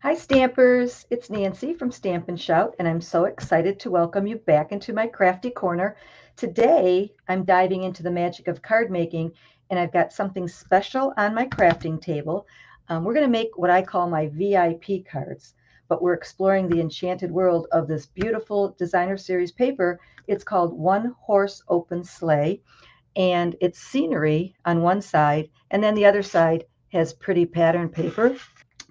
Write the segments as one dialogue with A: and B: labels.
A: Hi Stampers, it's Nancy from Stampin' Shout, and I'm so excited to welcome you back into my crafty corner. Today, I'm diving into the magic of card making, and I've got something special on my crafting table. We're going to make what I call my VIP cards, but we're exploring the enchanted world of this beautiful designer series paper. It's called One Horse Open Sleigh, and it's scenery on one side, and then the other side has pretty pattern paper.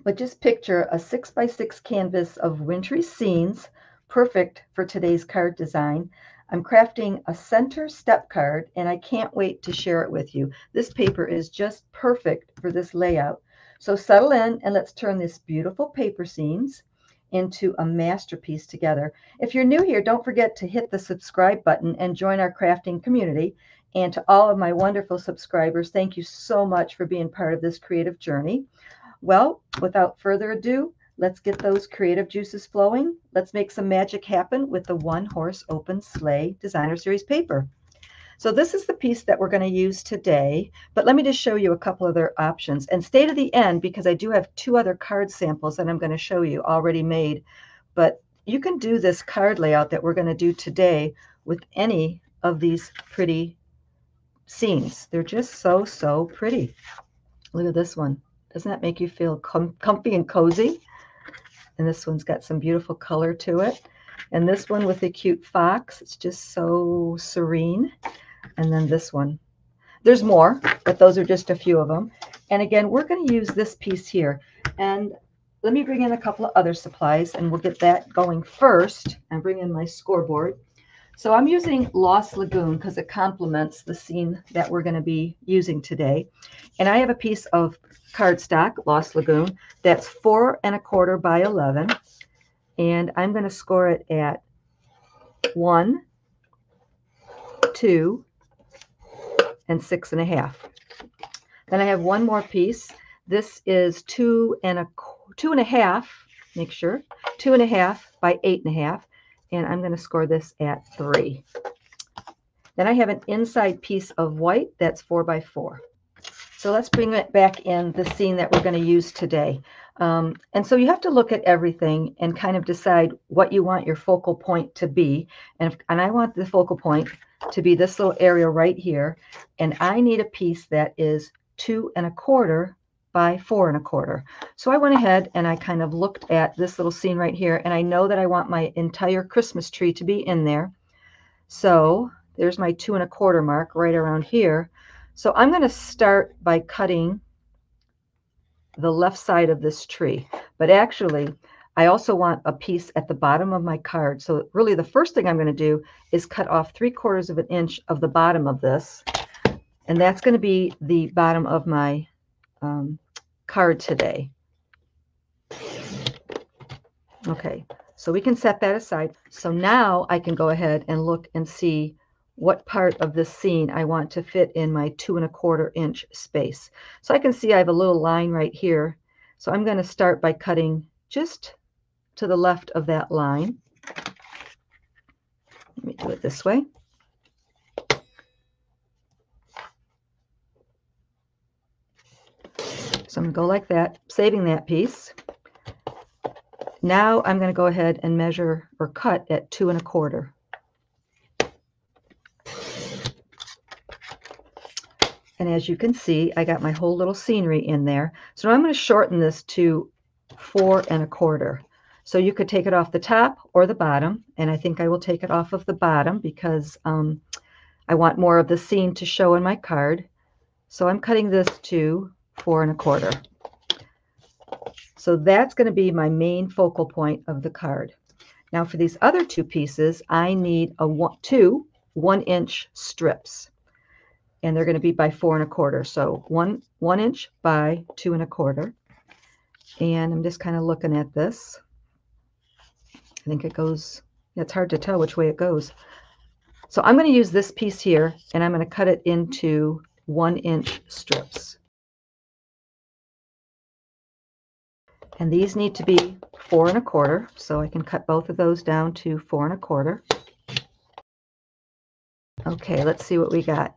A: But just picture a 6x6 canvas of wintry scenes, perfect for today's card design. I'm crafting a center step card, and I can't wait to share it with you. This paper is just perfect for this layout. So settle in and let's turn this beautiful paper scenes into a masterpiece together. If you're new here, don't forget to hit the subscribe button and join our crafting community. And to all of my wonderful subscribers, thank you so much for being part of this creative journey. Well, without further ado, let's get those creative juices flowing. Let's make some magic happen with the One Horse Open Sleigh Designer Series paper. So this is the piece that we're going to use today, but let me just show you a couple other options. And stay to the end because I do have two other card samples that I'm going to show you already made. But you can do this card layout that we're going to do today with any of these pretty scenes. They're just so pretty. Look at this one. Doesn't that make you feel comfy and cozy? And this one's got some beautiful color to it. And this one with the cute fox, it's just so serene. And then this one. There's more, but those are just a few of them. And again, we're going to use this piece here. And let me bring in a couple of other supplies, and we'll get that going first. And bring in my scoreboard. So I'm using Lost Lagoon because it complements the scene that we're going to be using today. And I have a piece of cardstock, Lost Lagoon, that's 4 1/4 by 11. And I'm going to score it at 1, 2, and 6 1/2. Then I have one more piece. This is 2 1/2, make sure, 2 1/2 by 8 1/2. And I'm going to score this at 3. Then I have an inside piece of white that's 4 by 4. So let's bring it back in the scene that we're going to use today. And so you have to look at everything and kind of decide what you want your focal point to be. And I want the focal point to be this little area right here. And I need a piece that is 2 1/4 by 4 1/4. So I went ahead and I kind of looked at this little scene right here, and I know that I want my entire Christmas tree to be in there. So there's my 2 1/4 mark right around here. So I'm going to start by cutting the left side of this tree, but actually I also want a piece at the bottom of my card. So really the first thing I'm going to do is cut off 3/4 of an inch of the bottom of this, and that's going to be the bottom of my card today. Okay, so we can set that aside. So now I can go ahead and look and see what part of this scene I want to fit in my 2 1/4 inch space. So I can see I have a little line right here. So I'm going to start by cutting just to the left of that line. Let me do it this way. So I'm going to go like that, saving that piece. Now I'm going to go ahead and measure or cut at 2 1/4. And as you can see, I got my whole little scenery in there. So now I'm going to shorten this to 4 1/4. So you could take it off the top or the bottom, and I think I will take it off of the bottom because I want more of the scene to show in my card. So I'm cutting this to 4 1/4. So that's going to be my main focal point of the card. Now for these other two pieces, I need two 1-inch strips. And they're going to be by 4 1/4. So 1 inch by 2 1/4. And I'm just kind of looking at this. I think it goes, it's hard to tell which way it goes. So I'm going to use this piece here, and I'm going to cut it into 1-inch strips. And these need to be 4 1/4, so I can cut both of those down to 4 1/4. Okay, let's see what we got.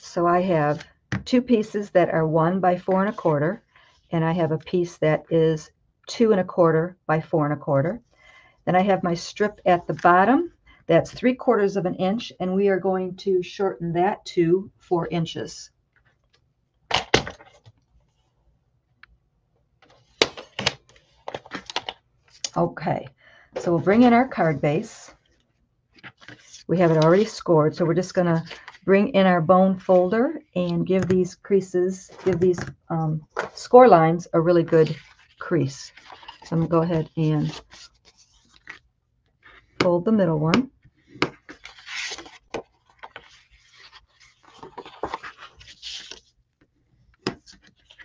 A: So I have two pieces that are 1 by 4 1/4, and I have a piece that is 2 1/4 by 4 1/4. Then I have my strip at the bottom. That's 3/4 of an inch, and we are going to shorten that to 4 inches. Okay, so we'll bring in our card base. We have it already scored, so we're just going to bring in our bone folder and give these creases, give these score lines a really good crease. So I'm going to go ahead and fold the middle one.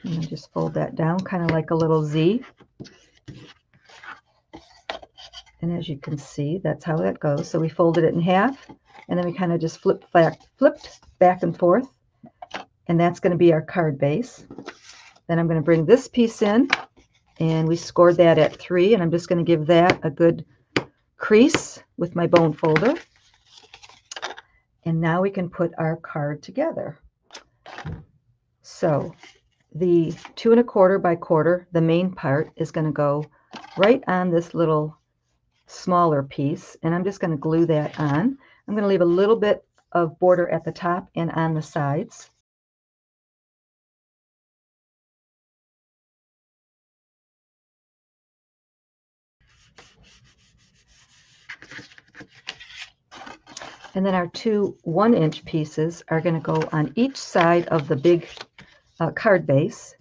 A: And then just fold that down, kind of like a little Z. And as you can see, that's how that goes. So we folded it in half, and then we kind of just flipped back and forth. And that's going to be our card base. Then I'm going to bring this piece in, and we scored that at 3, and I'm just going to give that a good crease with my bone folder. And now we can put our card together. So the 2 1/4 by 1/4, the main part, is going to go right on this little smaller piece, and I'm just going to glue that on. I'm going to leave a little bit of border at the top and on the sides. And then our two 1-inch pieces are going to go on each side of the big card base.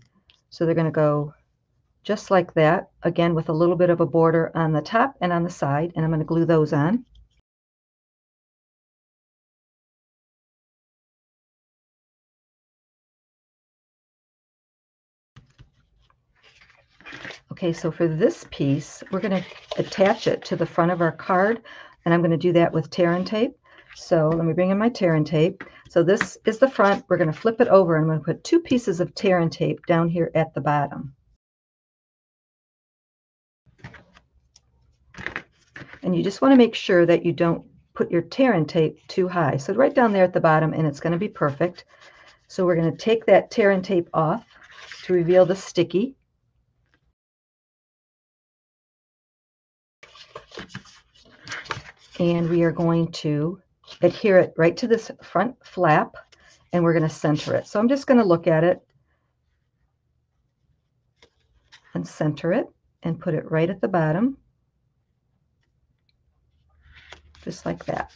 A: So they're going to go just like that, again with a little bit of a border on the top and on the side, and I'm going to glue those on. Okay, so for this piece, we're going to attach it to the front of our card, and I'm going to do that with tear and tape. So let me bring in my tear and tape. So this is the front. We're going to flip it over, and I'm going to put 2 pieces of tear and tape down here at the bottom. And you just want to make sure that you don't put your tear and tape too high. So right down there at the bottom, and it's going to be perfect. So we're going to take that tear and tape off to reveal the sticky. And we are going to adhere it right to this front flap, and we're going to center it. So I'm just going to look at it and center it and put it right at the bottom, just like that.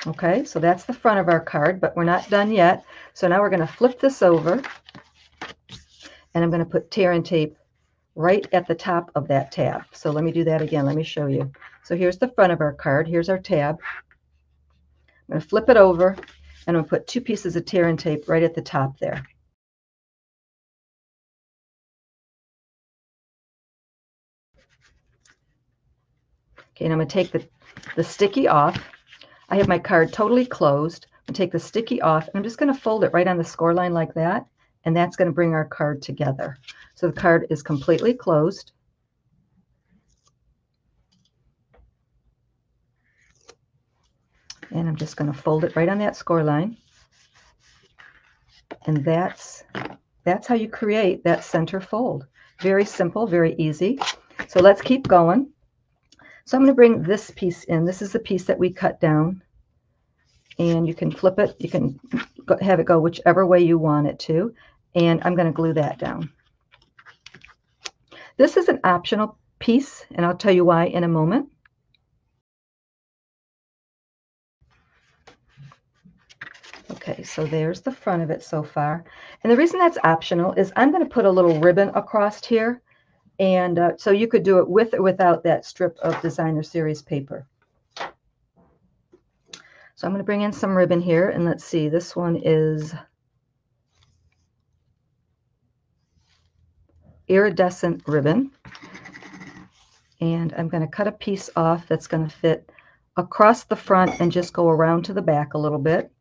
A: Okay, so that's the front of our card, but we're not done yet. So now we're going to flip this over, and I'm going to put tear and tape right at the top of that tab. So let me do that again. Let me show you. So here's the front of our card. Here's our tab. I'm going to flip it over, and I'm going to put 2 pieces of tear and tape right at the top there. Okay, and I'm going to take the sticky off. I have my card totally closed. I'm going to take the sticky off, and I'm just going to fold it right on the score line like that, and that's going to bring our card together. So the card is completely closed. And I'm just going to fold it right on that score line. And that's how you create that center fold. Very simple, very easy. So let's keep going. So I'm going to bring this piece in. This is the piece that we cut down. And you can flip it. You can have it go whichever way you want it to. And I'm going to glue that down. This is an optional piece, and I'll tell you why in a moment. Okay, so there's the front of it so far. And the reason that's optional is I'm going to put a little ribbon across here. And so you could do it with or without that strip of designer series paper. So I'm going to bring in some ribbon here, and let's see, this one is iridescent ribbon. And I'm going to cut a piece off that's going to fit across the front and just go around to the back a little bit.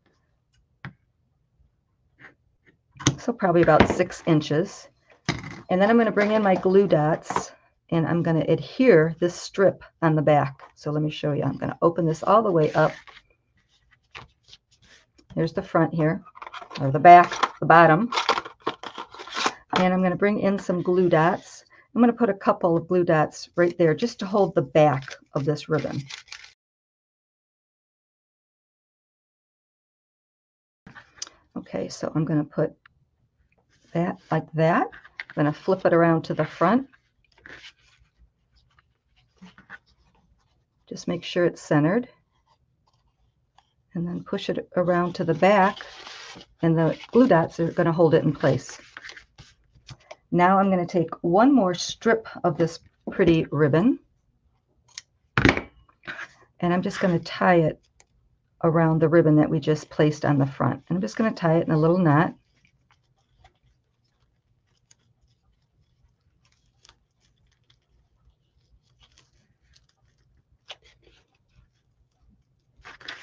A: So probably about 6 inches. And then I'm going to bring in my glue dots, and I'm going to adhere this strip on the back. So let me show you. I'm going to open this all the way up. Here's the front here, or the back. the bottom. And I'm going to bring in some glue dots. I'm going to put a couple of glue dots right there just to hold the back of this ribbon. Okay, so I'm going to put that like that. I'm going to flip it around to the front. Just make sure it's centered. And then push it around to the back, and the glue dots are going to hold it in place. Now I'm going to take one more strip of this pretty ribbon, and I'm just going to tie it around the ribbon that we just placed on the front. And I'm just going to tie it in a little knot.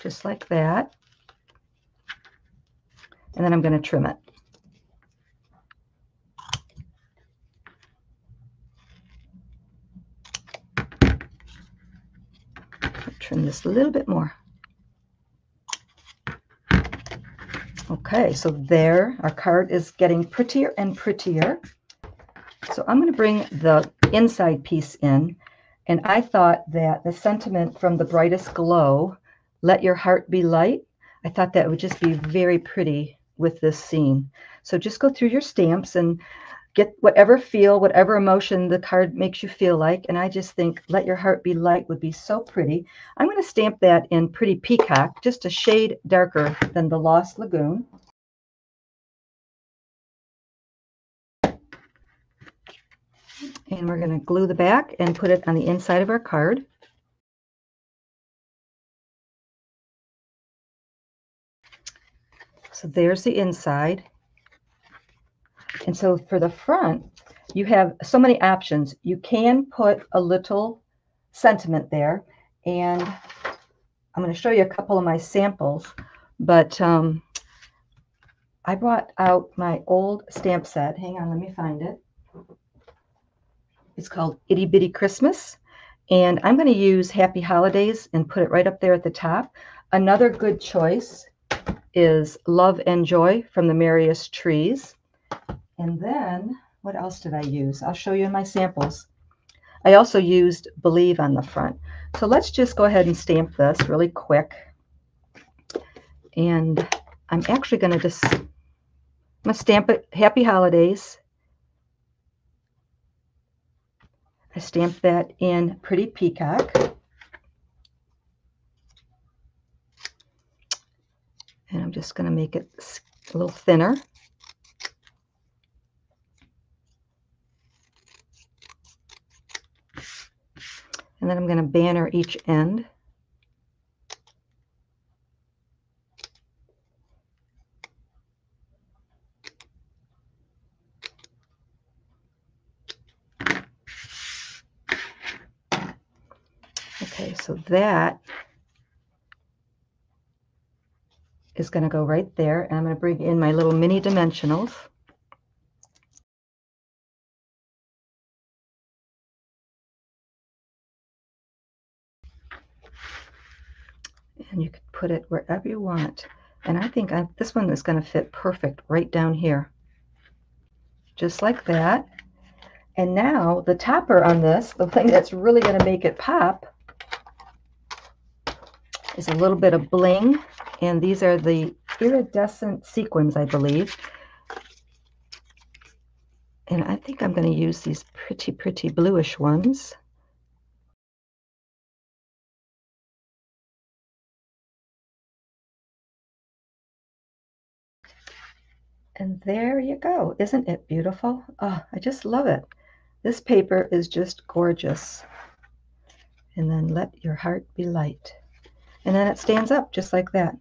A: Just like that. And then I'm going to trim it. Trim this a little bit more. Okay, so there, our card is getting prettier and prettier. So I'm going to bring the inside piece in, and I thought that the sentiment from The Brightest Glow, let your heart be light, I thought that would just be very pretty with this scene. So just go through your stamps and get whatever feel, whatever emotion the card makes you feel like. And I just think let your heart be light would be so pretty. I'm going to stamp that in Pretty Peacock, just a shade darker than the Lost Lagoon. And we're going to glue the back and put it on the inside of our card. So there's the inside. And so for the front, you have so many options. You can put a little sentiment there, and I'm going to show you a couple of my samples, but I brought out my old stamp set. Hang on, let me find it. It's called Itty Bitty Christmas, and I'm going to use Happy Holidays and put it right up there at the top. Another good choice is Love and Joy from the Merriest Trees. And then, what else did I use? I'll show you in my samples. I also used Believe on the front. So let's just go ahead and stamp this really quick. And I'm actually going to I'm going to stamp it Happy Holidays. I stamped that in Pretty Peacock. And I'm just going to make it a little thinner. And then I'm going to banner each end. Okay, so that is going to go right there. And I'm going to bring in my little mini dimensionals. And you could put it wherever you want. And I think this one is going to fit perfect right down here. Just like that. And now the topper on this, the thing that's really going to make it pop, is a little bit of bling. And these are the iridescent sequins, I believe. And I think I'm going to use these pretty, pretty bluish ones. And there you go. Isn't it beautiful? Oh, I just love it. This paper is just gorgeous. And then let your heart be light. And then it stands up just like that.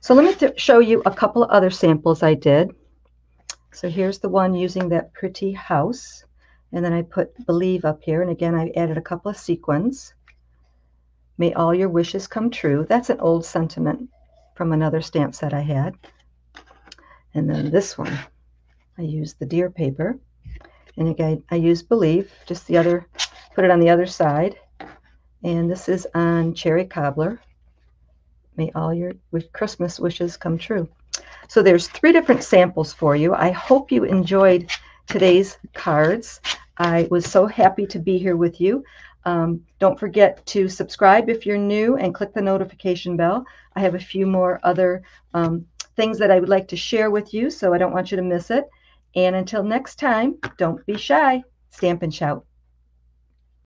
A: So let me show you a couple of other samples I did. So here's the one using that pretty house. And then I put Believe up here. And again, I added a couple of sequins. May all your wishes come true. That's an old sentiment from another stamp set I had. And then this one, I used the deer paper. And again, I used Believe, just the other, put it on the other side. And this is on Cherry Cobbler. May all your Christmas wishes come true. So there's 3 different samples for you. I hope you enjoyed today's cards. I was so happy to be here with you. Don't forget to subscribe if you're new and click the notification bell. I have a few more other things that I would like to share with you, so I don't want you to miss it. And until next time, don't be shy. Stamp and shout.